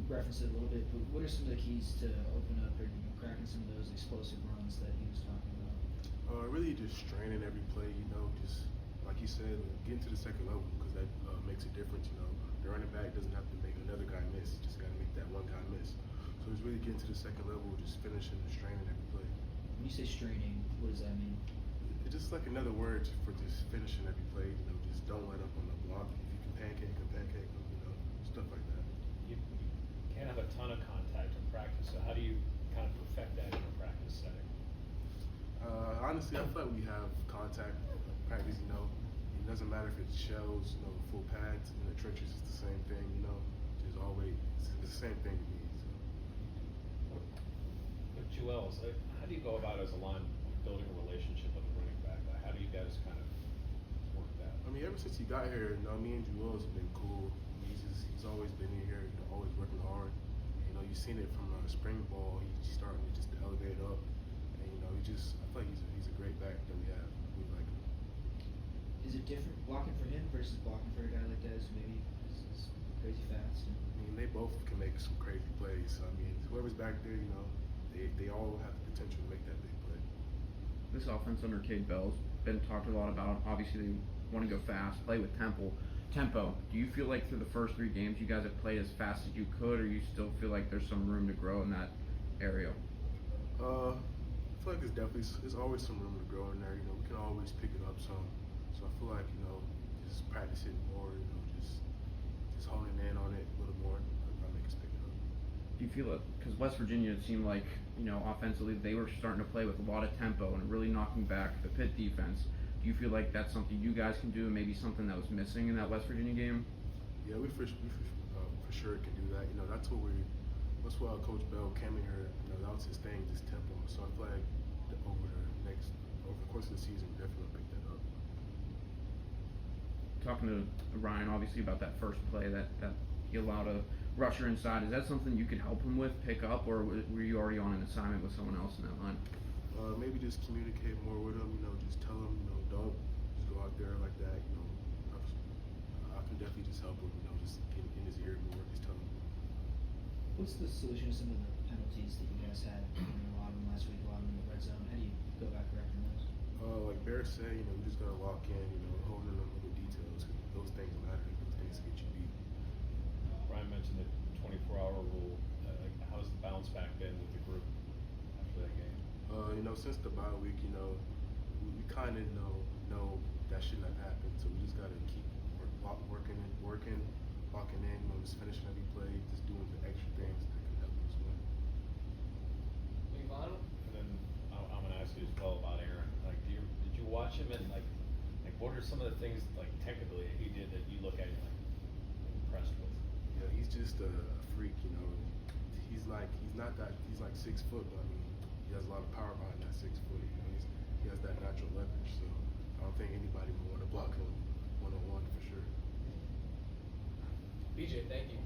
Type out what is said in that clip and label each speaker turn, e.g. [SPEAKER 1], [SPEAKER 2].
[SPEAKER 1] referenced it a little bit, but what are some of the keys to open up or cracking some of those explosive runs that he was talking about?
[SPEAKER 2] Really just straining every play, just like you said, getting to the second level because that makes a difference. The running back doesn't have to make another guy miss; just got to make that one guy miss. So it's really getting to the second level, just finishing and straining every play.
[SPEAKER 1] When you say straining, what does that mean?
[SPEAKER 2] It's just like another word for just finishing every play. Just don't let up on the block. If you can pancake them, stuff like that.
[SPEAKER 3] You can't have a ton of contact in practice, so how do you kind of perfect that in a practice setting?
[SPEAKER 2] Honestly, I feel like we have contact practice. It doesn't matter if it's shells, full pads. In the trenches, it's the same thing. Just always it's the same thing to me. So.
[SPEAKER 3] With Joel's, how do you go about as a line building a relationship with a running back? How do you guys kind of work that?
[SPEAKER 2] Ever since he got here, me and Joel's have been cool. He's always been in here, always working hard. You've seen it from spring ball. He's starting to just elevate up, and I feel like he's a great back that we have. We like him.
[SPEAKER 1] Is it different blocking for him versus blocking for a guy like that who maybe is crazy fast?
[SPEAKER 2] They both can make some crazy plays. So, whoever's back there, they all have the potential to make that big play.
[SPEAKER 4] This offense under Cade Bell's been talked a lot about. Obviously, they want to go fast, play with tempo. Do you feel like through the first 3 games you guys have played as fast as you could, or you still feel like there's some room to grow in that area?
[SPEAKER 2] I feel like there's always some room to grow in there. We can always pick it up some. So I feel like just practicing more. Just honing in on it a little more. I'll make us pick it up.
[SPEAKER 4] Do you feel it? Because West Virginia, it seemed like offensively they were starting to play with a lot of tempo and really knocking back the Pitt defense. Do you feel like that's something you guys can do, and maybe something that was missing in that West Virginia game?
[SPEAKER 2] Yeah, we for sure can do that. That's why Coach Bell came in here. That was his thing, this tempo. So I feel like over the course of the season, we're definitely gonna pick that up.
[SPEAKER 4] Talking to Ryan, obviously, about that first play that he allowed a rusher inside. Is that something you could help him with, pick up, or were you already on an assignment with someone else in that line?
[SPEAKER 2] Maybe just communicate more with him. Just tell him, don't just go out there like that. I can definitely just help him. Just get in his ear more. Just tell him.
[SPEAKER 1] What's the solution to some of the penalties that you guys had? A lot of them last week, a lot of them in the red zone. How do you go about correcting those?
[SPEAKER 2] Like Bear said, we just gotta lock in. Holding on little details. Those things matter. Those things get you beat.
[SPEAKER 3] Ryan mentioned the 24-hour rule. How's the bounce back been with the group after that game?
[SPEAKER 2] Since the bye week, we kind of know that shouldn't have happened. So we just gotta keep working, locking in. Just finishing every play, just doing the extra things that can help us win.
[SPEAKER 3] And then I'm gonna ask you as well about Aaron. Did you watch him and what are some of the things technically that he did that you look at and impressed with?
[SPEAKER 2] Yeah, he's just a freak. He's like 6 foot, but he has a lot of power behind that 6 foot. He has that natural leverage, so I don't think anybody would want to block him one-on-one for sure.
[SPEAKER 5] BJ, thank you.